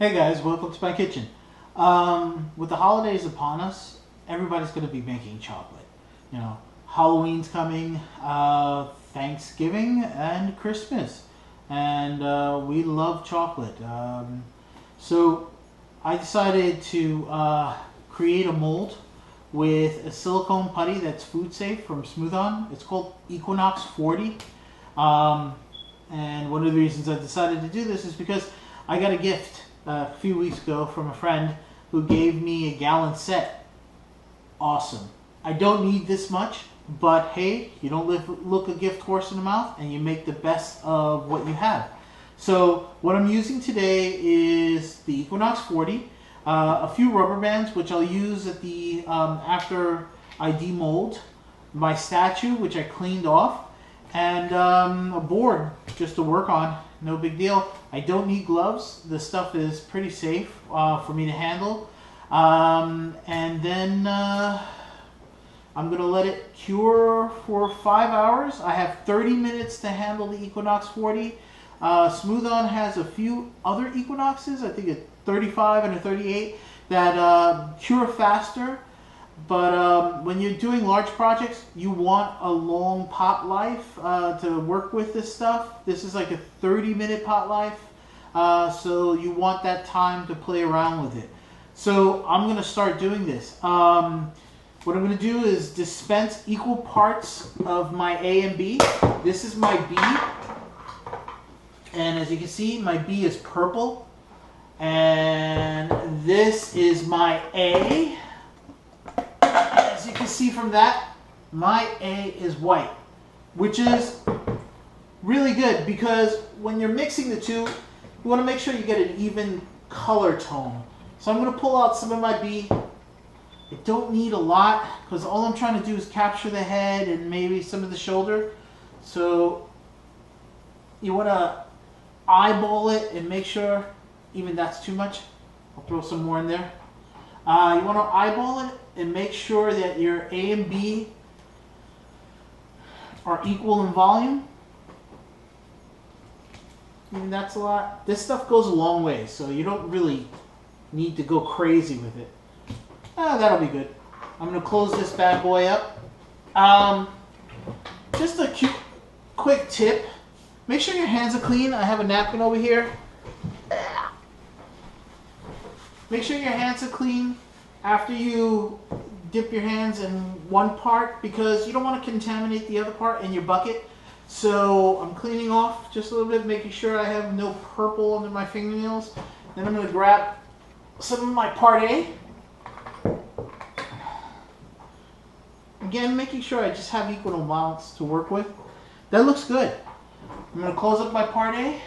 Hey guys, welcome to my kitchen. With the holidays upon us, everybody's going to be making chocolate. You know, Halloween's coming, Thanksgiving, and Christmas. And we love chocolate. So I decided to create a mold with a silicone putty that's food safe from Smooth On. It's called Equinox 40. And one of the reasons I decided to do this is because I got a gift a few weeks ago from a friend who gave me a gallon set. Awesome. I don't need this much, but hey, you don't look a gift horse in the mouth, and you make the best of what you have. So what I'm using today is the Equinox 40, a few rubber bands, which I'll use at the after I demold my statue, which I cleaned off, and a board just to work on. No big deal. I don't need gloves. This stuff is pretty safe for me to handle. And then I'm going to let it cure for 5 hours. I have 30 minutes to handle the Equinox 40. Smooth On has a few other Equinoxes, I think a 35 and a 38, that cure faster. But when you're doing large projects, you want a long pot life to work with this stuff. This is like a 30-minute pot life, so you want that time to play around with it. So I'm going to start doing this. What I'm going to do is dispense equal parts of my A and B. This is my B, and as you can see, my B is purple, and this is my A. As you can see from that, my A is white, which is really good because when you're mixing the two, you want to make sure you get an even color tone. So I'm going to pull out some of my B. I don't need a lot because all I'm trying to do is capture the head and maybe some of the shoulder. So you want to eyeball it and make sure, even that's too much. I'll throw some more in there. You want to eyeball it and make sure that your A and B are equal in volume. I mean, that's a lot. This stuff goes a long way, so you don't really need to go crazy with it. That'll be good. I'm going to close this bad boy up. Just a quick tip. Make sure your hands are clean. I have a napkin over here. Make sure your hands are clean after you dip your hands in one part because you don't want to contaminate the other part in your bucket. So I'm cleaning off just a little bit, making sure I have no purple under my fingernails. Then I'm going to grab some of my part A. Again, making sure I just have equal amounts to work with. That looks good. I'm going to close up my part A.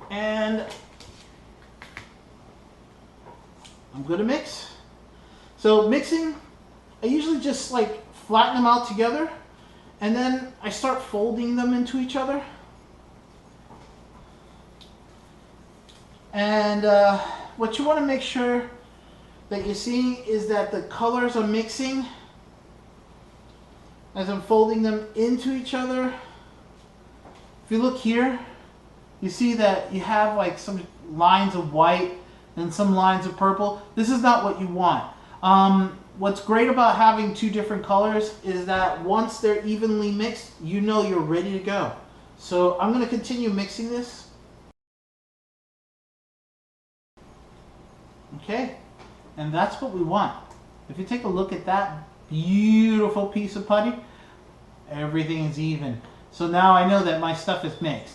And I'm going to mix. So mixing, I usually just like flatten them out together and then I start folding them into each other. And what you want to make sure that you're seeing is that the colors are mixing as I'm folding them into each other. If you look here, you see that you have like some lines of white and some lines of purple. This is not what you want. What's great about having two different colors is that once they're evenly mixed, you know you're ready to go. So I'm going to continue mixing this. Okay, and that's what we want. If you take a look at that beautiful piece of putty, everything is even. So now I know that my stuff is mixed.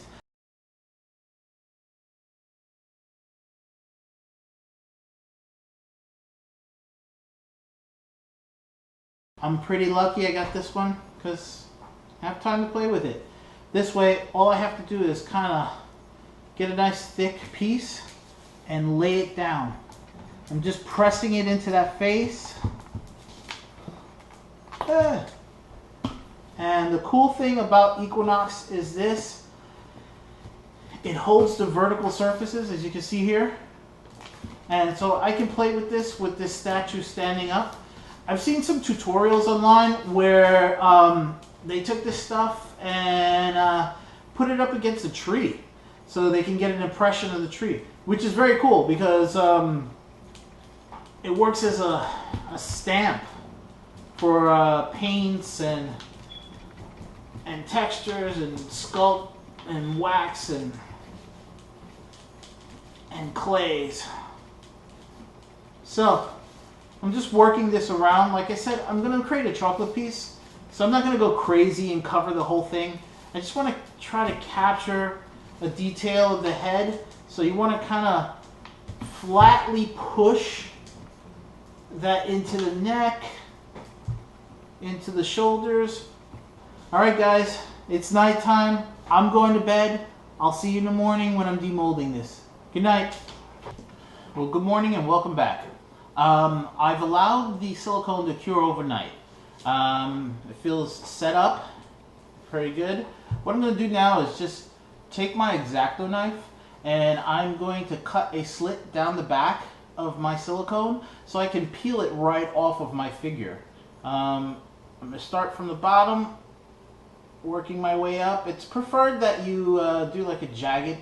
I'm pretty lucky I got this one because I have time to play with it. This way, all I have to do is kind of get a nice thick piece and lay it down. I'm just pressing it into that face. And the cool thing about Equinox is this. It holds the vertical surfaces, as you can see here. And so I can play with this statue standing up. I've seen some tutorials online where they took this stuff and put it up against a tree so they can get an impression of the tree, which is very cool because it works as a stamp for paints and textures and sculpt and wax and clays. So I'm just working this around. Like I said, I'm going to create a chocolate piece, so I'm not going to go crazy and cover the whole thing. I just want to try to capture a detail of the head. So you want to kind of flatly push that into the neck, into the shoulders. All right, guys, it's nighttime. I'm going to bed. I'll see you in the morning when I'm demolding this. Good night. Well, good morning and welcome back. I've allowed the silicone to cure overnight. It feels set up pretty good. What I'm going to do now is just take my X-Acto knife and I'm going to cut a slit down the back of my silicone so I can peel it right off of my figure. I'm going to start from the bottom, working my way up. It's preferred that you do like a jagged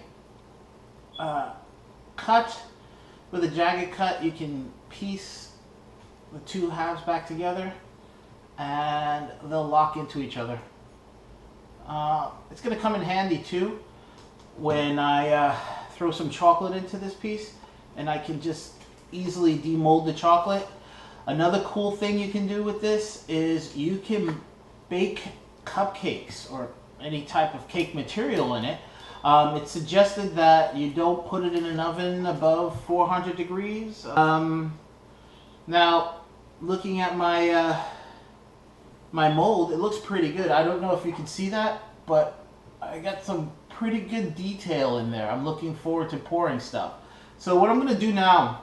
cut. With a jagged cut, you can piece the two halves back together and they'll lock into each other. It's going to come in handy too when I throw some chocolate into this piece, and I can just easily demold the chocolate. Another cool thing you can do with this is you can bake cupcakes or any type of cake material in it. It's suggested that you don't put it in an oven above 400 degrees. Now, looking at my my mold, it looks pretty good. I don't know if you can see that, but I got some pretty good detail in there. I'm looking forward to pouring stuff. So what I'm going to do now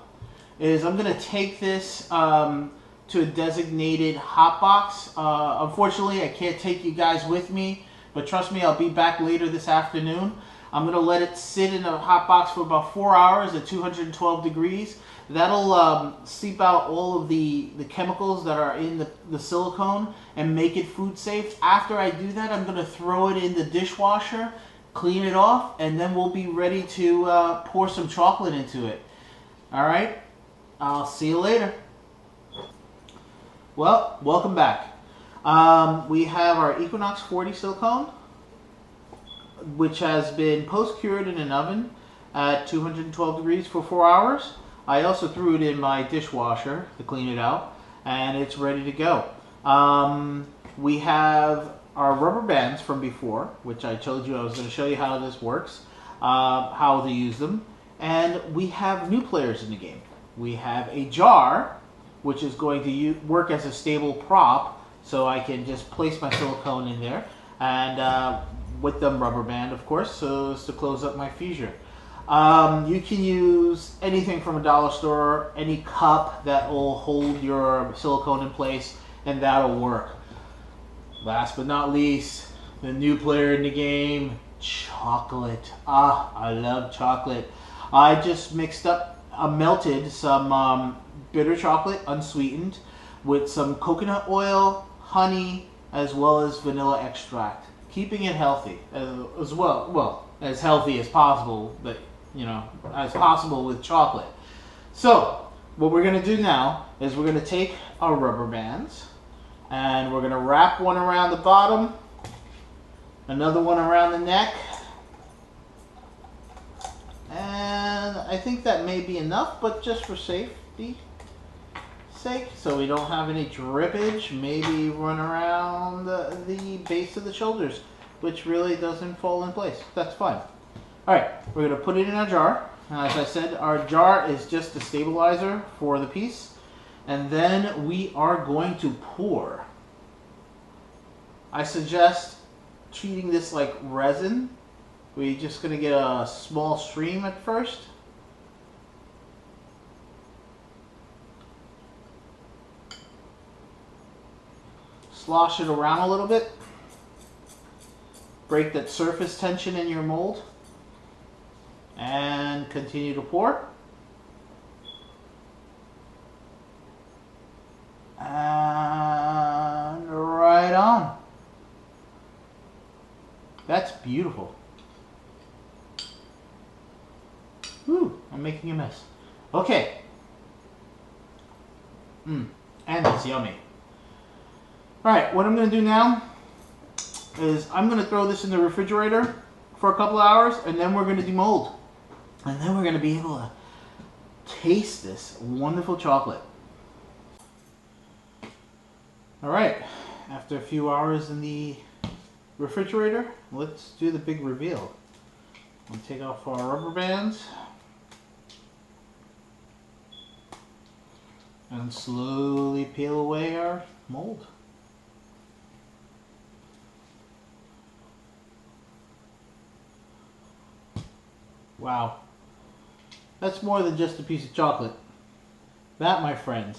is I'm going to take this to a designated hot box. Unfortunately, I can't take you guys with me, but trust me, I'll be back later this afternoon. I'm going to let it sit in a hot box for about 4 hours at 212 degrees. That'll seep out all of the chemicals that are in the silicone and make it food safe. After I do that, I'm going to throw it in the dishwasher, clean it off, and then we'll be ready to pour some chocolate into it. All right? I'll see you later. Well, welcome back. We have our Equinox 40 silicone, which has been post-cured in an oven at 212 degrees for 4 hours. I also threw it in my dishwasher to clean it out, and it's ready to go. We have our rubber bands from before, which I told you I was going to show you how this works, how to use them. And we have new players in the game. We have a jar, which is going to work as a stable prop, so I can just place my silicone in there, and with the rubber band, of course, so as to close up my fissure. You can use anything from a dollar store, any cup that will hold your silicone in place, and that'll work. Last but not least, the new player in the game, chocolate. Ah, I love chocolate. I just melted some bitter chocolate, unsweetened, with some coconut oil, honey, as well as vanilla extract, keeping it healthy as well. Well, as healthy as possible, but as possible with chocolate. So what we're going to do now is we're going to take our rubber bands and we're going to wrap one around the bottom, another one around the neck, and I think that may be enough, but just for safety's sake, so we don't have any drippage, maybe run around the base of the shoulders, which really doesn't fall in place. That's fine. Alright, we're going to put it in our jar. As I said, our jar is just a stabilizer for the piece. And then we are going to pour. I suggest treating this like resin. We're just going to get a small stream at first. Slosh it around a little bit. Break that surface tension in your mold. And continue to pour. And right on. beautiful. Whew, I'm making a mess. Okay. And it's yummy. Alright, what I'm going to do now is I'm going to throw this in the refrigerator for a couple of hours, and then we're going to demold. And then we're going to be able to taste this wonderful chocolate. Alright, after a few hours in the refrigerator, let's do the big reveal. We'll take off our rubber bands and slowly peel away our mold. Wow, that's more than just a piece of chocolate. That, my friend,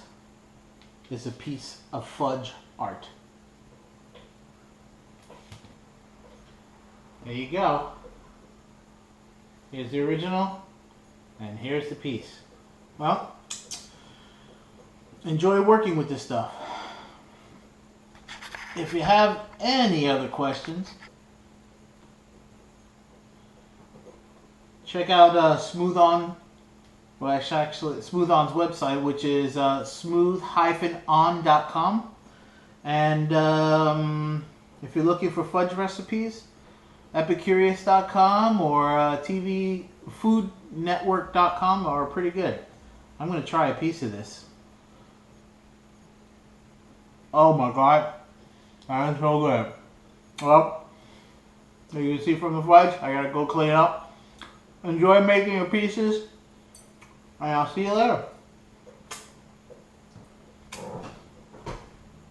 is a piece of fudge art. There you go. Here's the original, and here's the piece. Well, enjoy working with this stuff. If you have any other questions, check out Smooth On. Well, actually, Smooth On's website, which is smooth-on.com. And if you're looking for fudge recipes, epicurious.com or tvfoodnetwork.com are pretty good. I'm going to try a piece of this. Oh my god, that's so good. Well, as you can see from the fudge, I gotta go clean up. Enjoy making your pieces, and I'll see you later.